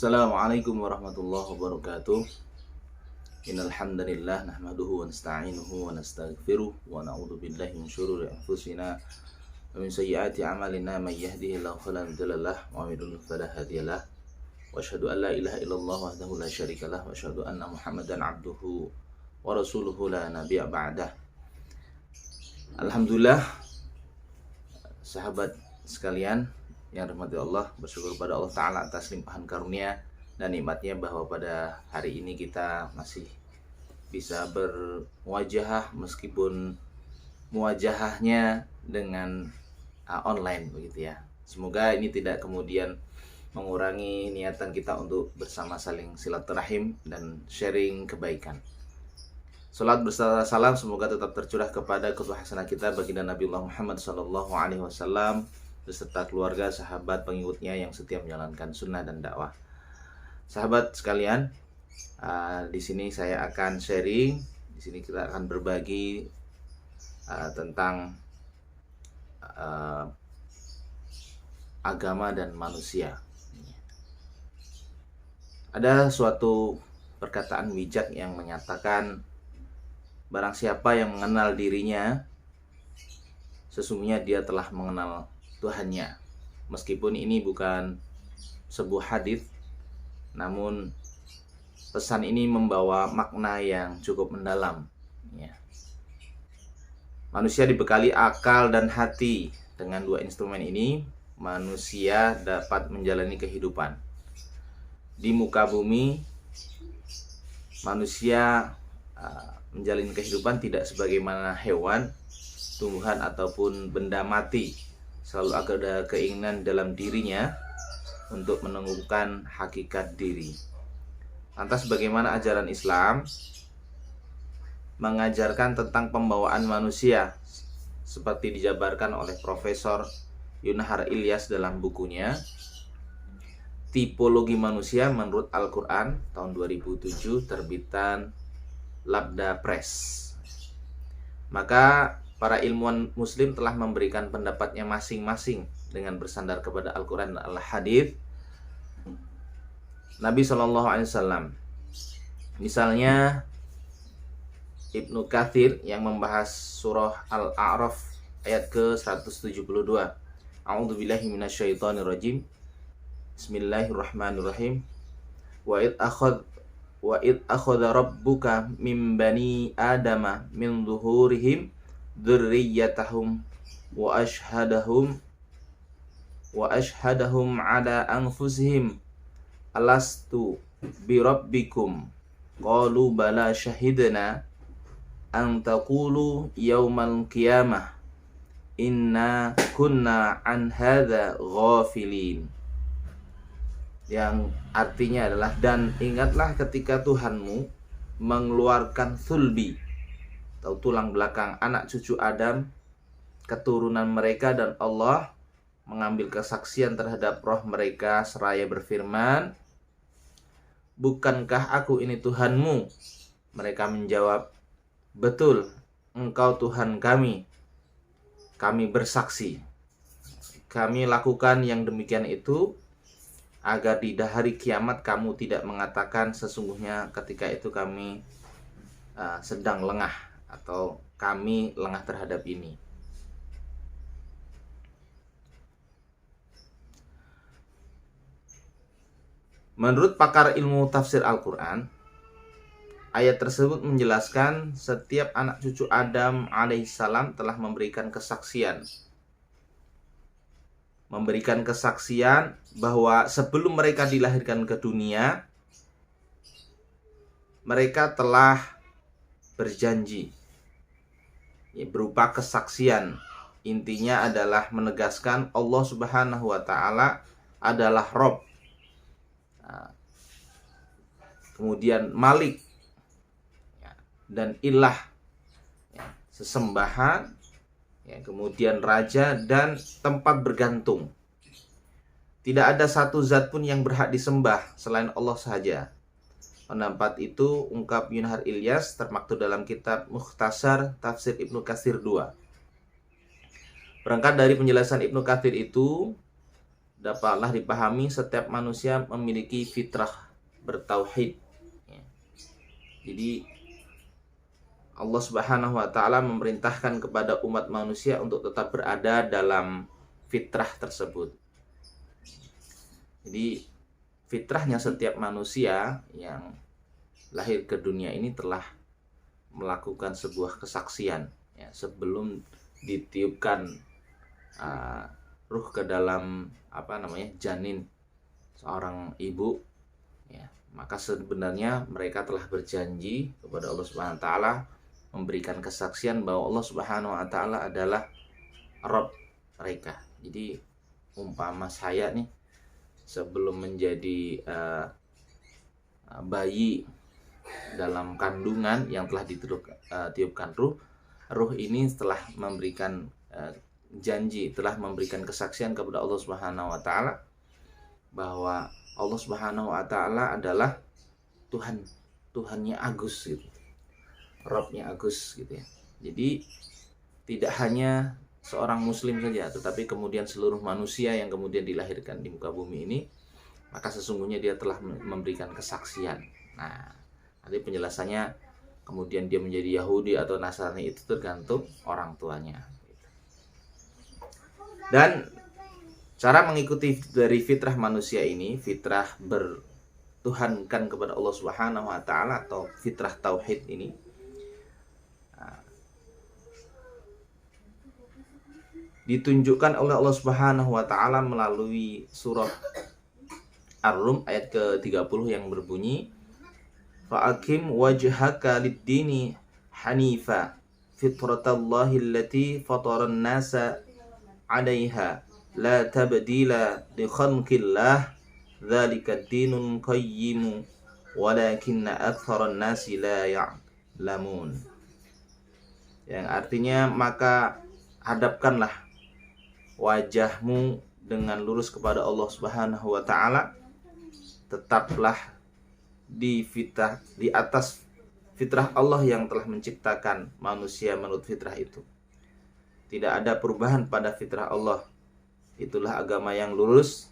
Assalamualaikum warahmatullahi wabarakatuh. Innal hamdalillah nahmaduhu wa nasta'inuhu wa nastaghfiruh wa na'udzu billahi min syururi anfusina wa min sayyiati a'malina may yahdihillahu fala mudilla lahu wa may yudlil fala hadiyalah. Wa asyhadu an la ilaha illallah wahdahu la syarikalah wa asyhadu anna Muhammadan abduhu wa rasuluhu la nabiyya ba'dah. Alhamdulillah, sahabat sekalian yang dirahmati Allah, bersyukur pada Allah Ta'ala atas limpahan karunia dan nikmatnya bahwa pada hari ini kita masih bisa bermuajahah meskipun muajahahnya dengan online begitu ya. Semoga ini tidak kemudian mengurangi niatan kita untuk bersama saling silaturahim dan sharing kebaikan. Salat beserta salam semoga tetap tercurah kepada qudwah hasanah kita baginda Nabi Muhammad SAW beserta keluarga, sahabat, pengikutnya yang setia menjalankan sunnah dan dakwah. Sahabat sekalian, di sini saya akan sharing, di sini kita akan berbagi tentang agama dan manusia. Ada suatu perkataan bijak yang menyatakan, barang siapa yang mengenal dirinya, sesungguhnya dia telah mengenal Tuhannya. Meskipun ini bukan sebuah hadis, namun pesan ini membawa makna yang cukup mendalam ya. Manusia dibekali akal dan hati. Dengan dua instrumen ini, manusia dapat menjalani kehidupan. Di muka bumi, manusia menjalani kehidupan tidak sebagaimana hewan, tumbuhan, ataupun benda mati. Selalu ada keinginan dalam dirinya untuk menemukan hakikat diri. Lantas bagaimana ajaran Islam mengajarkan tentang pembawaan manusia seperti dijabarkan oleh Profesor Yunahar Ilyas dalam bukunya Tipologi Manusia Menurut Al-Quran tahun 2007 terbitan Labda Press. Maka para ilmuwan muslim telah memberikan pendapatnya masing-masing dengan bersandar kepada Al-Quran dan Al-Hadith Nabi SAW. Misalnya Ibnu Katsir yang membahas surah Al-A'raf ayat ke-172. A'udzubillahi minasyaitonirrajim. Bismillahirrahmanirrahim. Wa id akhadha rabbuka min bani adama min zuhurihim dzurriyyatahum wa ashhadahum ala anfusihim alastu birabbikum qalu bala syahidna an taqulu yaumal qiyamah inna kunna an hadza ghafilin. Yang artinya adalah, dan ingatlah ketika Tuhanmu mengeluarkan sulbi atau tulang belakang anak cucu Adam, keturunan mereka, dan Allah mengambil kesaksian terhadap roh mereka seraya berfirman, bukankah aku ini Tuhanmu? Mereka menjawab, betul, engkau Tuhan kami. Kami bersaksi. Kami lakukan yang demikian itu agar di hari kiamat kamu tidak mengatakan sesungguhnya ketika itu kami sedang lengah atau kami lengah terhadap ini. Menurut pakar ilmu tafsir Al-Quran, ayat tersebut menjelaskan setiap anak cucu Adam alaihissalam telah memberikan kesaksian bahwa sebelum mereka dilahirkan ke dunia, mereka telah berjanji berupa kesaksian. Intinya adalah menegaskan Allah Subhanahu wa Ta'ala adalah Rabb, kemudian Malik, dan Ilah, sesembahan, kemudian Raja dan tempat bergantung. Tidak ada satu zat pun yang berhak disembah selain Allah saja. Pendapat itu ungkap Yunahar Ilyas termaktub dalam kitab Mukhtasar Tafsir Ibnu Katsir 2. Berangkat dari penjelasan Ibnu Katsir itu, dapatlah dipahami setiap manusia memiliki fitrah bertauhid. Ya. Jadi Allah Subhanahu wa taala memerintahkan kepada umat manusia untuk tetap berada dalam fitrah tersebut. Jadi fitrahnya setiap manusia yang lahir ke dunia ini telah melakukan sebuah kesaksian, ya, sebelum ditiupkan ruh ke dalam janin seorang ibu, ya, maka sebenarnya mereka telah berjanji kepada Allah Subhanahu wa taala memberikan kesaksian bahwa Allah Subhanahu wa taala adalah Rabb mereka. Jadi umpama saya nih sebelum menjadi bayi dalam kandungan yang telah ditiupkan ruh ini telah memberikan janji, telah memberikan kesaksian kepada Allah Subhanahu wa taala bahwa Allah Subhanahu wa taala adalah Tuhannya Agus gitu. Rabbnya Agus gitu ya. Jadi tidak hanya seorang muslim saja, tetapi kemudian seluruh manusia yang kemudian dilahirkan di muka bumi ini, maka sesungguhnya dia telah memberikan kesaksian. Nah, nanti penjelasannya kemudian dia menjadi Yahudi atau Nasrani itu tergantung orang tuanya. Dan cara mengikuti dari fitrah manusia ini, fitrah bertuhankan kepada Allah Subhanahu wa taala atau fitrah tauhid ini, ditunjukkan oleh Allah Subhanahu wa taala melalui surah Ar-Rum ayat ke-30 yang berbunyi, fa'akim wajhaka lid-dini hanifa fitratallahi allati fataran nasa 'alaiha la tabdila li khalqillah dzalika ad-dinul qayyim walakinna aktsaran nasi la ya'lamun. Yang artinya, maka hadapkanlah wajahmu dengan lurus kepada Allah Subhanahu wa taala, tetaplah di atas fitrah Allah yang telah menciptakan manusia menurut fitrah itu. Tidak ada perubahan pada fitrah Allah. Itulah agama yang lurus,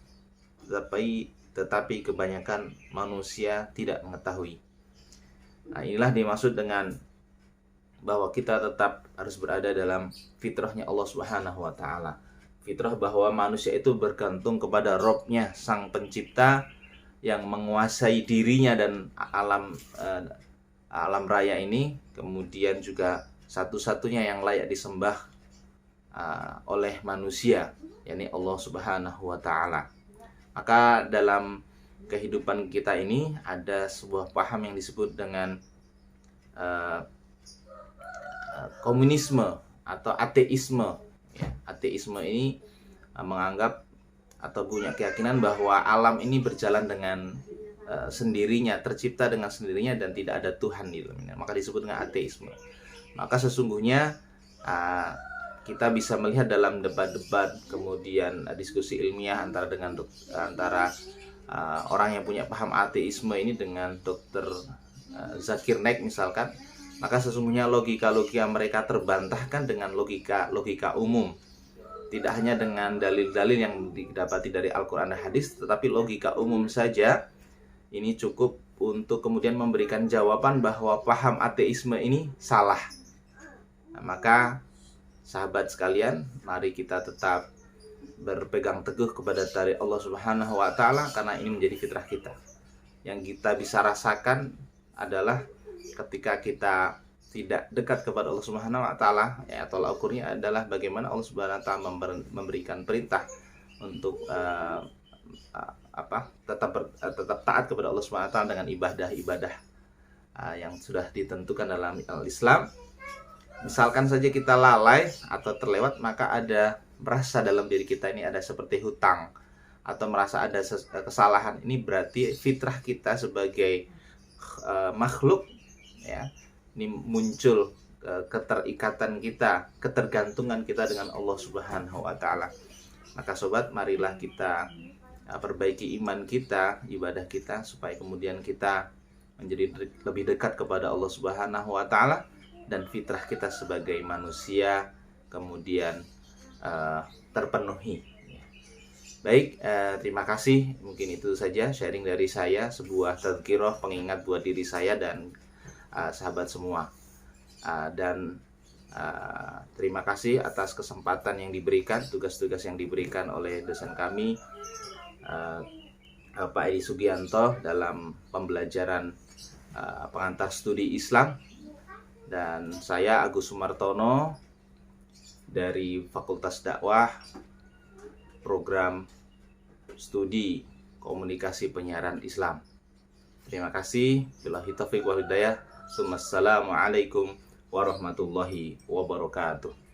tetapi kebanyakan manusia tidak mengetahui. Nah, inilah dimaksud dengan bahwa kita tetap harus berada dalam fitrahnya Allah Subhanahu wa taala. Fitrah bahwa manusia itu bergantung kepada Rabb-nya, Sang Pencipta yang menguasai dirinya dan alam raya ini, kemudian juga satu-satunya yang layak disembah oleh manusia, yakni Allah Subhanahu wa taala. Maka dalam kehidupan kita ini ada sebuah paham yang disebut dengan komunisme atau ateisme. Ya, ateisme ini menganggap atau punya keyakinan bahwa alam ini berjalan dengan sendirinya, tercipta dengan sendirinya dan tidak ada Tuhan di dalamnya. Maka disebut dengan ateisme. Maka sesungguhnya kita bisa melihat dalam debat-debat, kemudian diskusi ilmiah antara orang yang punya paham ateisme ini dengan Dr. Zakir Naik misalkan, maka sesungguhnya logika-logika mereka terbantahkan dengan logika umum. Tidak hanya dengan dalil-dalil yang didapati dari Al-Quran dan Hadis, tetapi logika umum saja ini cukup untuk kemudian memberikan jawaban bahwa paham ateisme ini salah. Nah, maka sahabat sekalian, mari kita tetap berpegang teguh kepada dari Allah Subhanahu wa taala, karena ini menjadi fitrah kita. Yang kita bisa rasakan adalah ketika kita tidak dekat kepada Allah Subhanahu wa taala, ya, tolak ukurnya adalah bagaimana Allah Subhanahu wa taala memberikan perintah untuk tetap taat kepada Allah Subhanahu wa taala dengan ibadah-ibadah yang sudah ditentukan dalam Islam. Misalkan saja kita lalai atau terlewat, maka ada merasa dalam diri kita ini ada seperti hutang atau merasa ada kesalahan. Ini berarti fitrah kita sebagai makhluk, ya, ini muncul keterikatan kita, ketergantungan kita dengan Allah Subhanahu wa taala. Maka sobat, marilah kita perbaiki iman kita, ibadah kita, supaya kemudian kita menjadi lebih dekat kepada Allah Subhanahu wa taala, dan fitrah kita sebagai manusia kemudian terpenuhi. Baik, terima kasih. Mungkin itu saja sharing dari saya, sebuah tazkirah pengingat buat diri saya dan sahabat semua. Dan terima kasih atas kesempatan yang diberikan, tugas-tugas yang diberikan oleh dosen kami, Pak Edi Sugianto, dalam pembelajaran pengantar studi Islam. Dan saya Agus Sumartono dari Fakultas Dakwah, program studi komunikasi penyiaran Islam. Terima kasih. Billahi taufiq wal hidayah. Assalamualaikum warahmatullahi wabarakatuh.